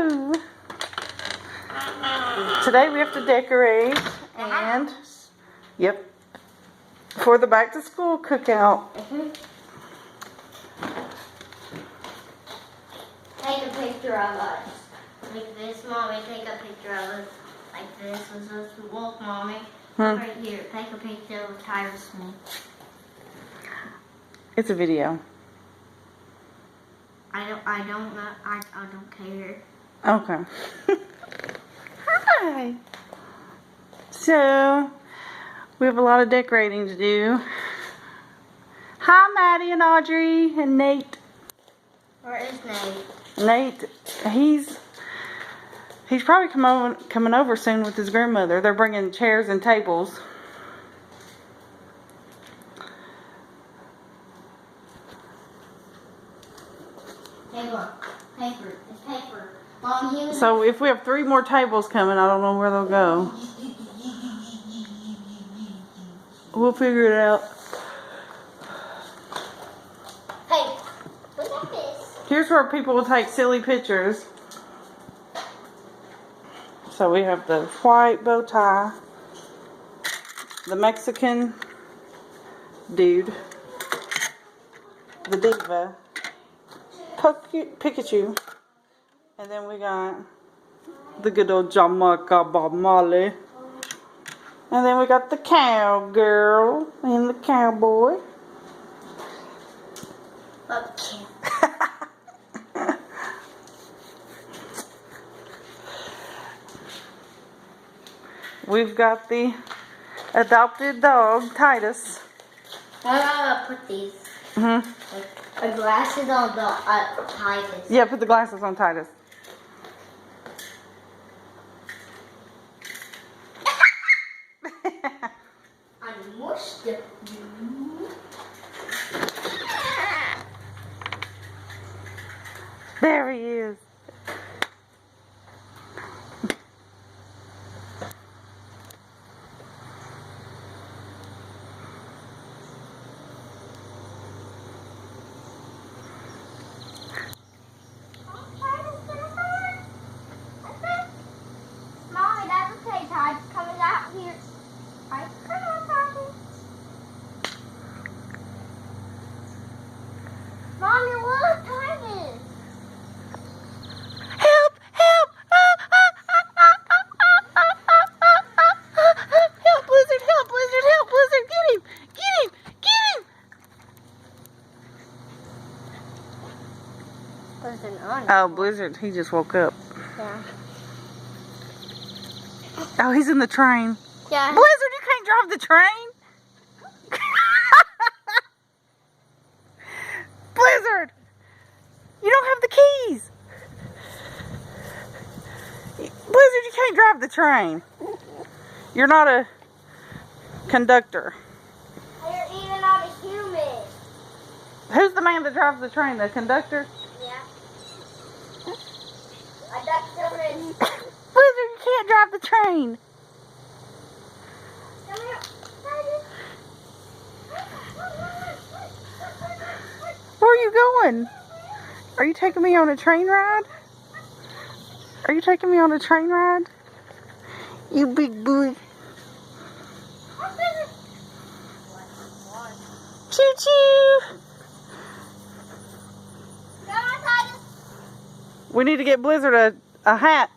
go. Today we have to decorate and, yep, for the back to school cookout. Take a picture of us. Like this, Mommy. Take a picture of us. Like this. Was us to walk, Mommy. Right here. Take a picture of Tyrus me. It's a video. I don't care. Okay. Hi. So, we have a lot of decorating to do. Hi, Maddie and Audrey and Nate. Where is Nate? Nate, he's probably coming over soon with his grandmother. They're bringing chairs and tables. Paper. It's paper. Mom, So if we have 3 more tables coming, I don't know where they'll go. We'll figure it out. Hey, look at this. Here's where people will take silly pictures. So we have the white bow tie, the Mexican dude, the diva, Pikachu, and then we got the good old Jamaica Bob Marley, and then we got the cowgirl and the cowboy. Okay. We've got the adopted dog, Titus. How about I put these? The glasses on the Titus. Yeah, put the glasses on Titus. I mushed it. There he is. Mommy, that's okay. Titus coming out here. Titus, come on, Titus. Mommy, look, Titus. Help! Help! Help, Blizzard! Help, Blizzard! Help, Blizzard! Get him! Get him! Get him! Wasn't on. Oh, Blizzard, he just woke up. Yeah. Oh, he's in the train. Yeah. Blizzard, you can't drive the train! Blizzard! You don't have the keys! Blizzard, you can't drive the train. You're not a conductor. You're even not a human. Who's the man that drives the train? The conductor? Yeah. I got children. Blizzard, you can't drive the train. Come here. Where are you going? Are you taking me on a train ride? Are you taking me on a train ride? You big boy. Choo choo. Come on, Titus. We need to get Blizzard a hat.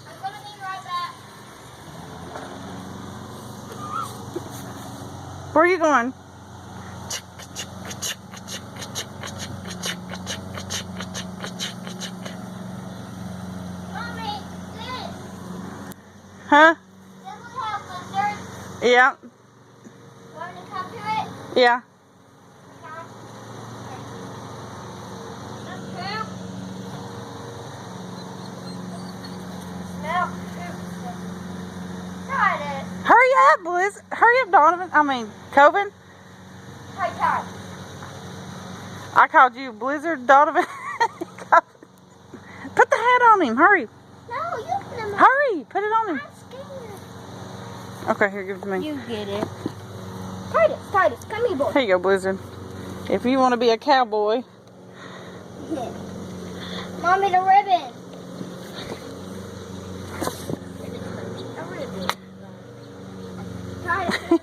I'm gonna be right back. Where are you going? Mommy, this. Huh? This will have Blizzard. Yeah. Want me to come to it? Yeah. Come. Just poop. Smell poop. Titus. Hurry up, Blizzard. Hurry up, Donovan. I mean, Coven. Hi, Titus. I called you Blizzard, Donovan. Put the hat on him. Hurry. No, you put him on. Hurry. Put it on him. I'm scared. Okay, here, give it to me. You get it. Titus, come here, boy. Here you go, Blizzard. If you want to be a cowboy. Yeah. Mommy, the ribbon. A ribbon. Try to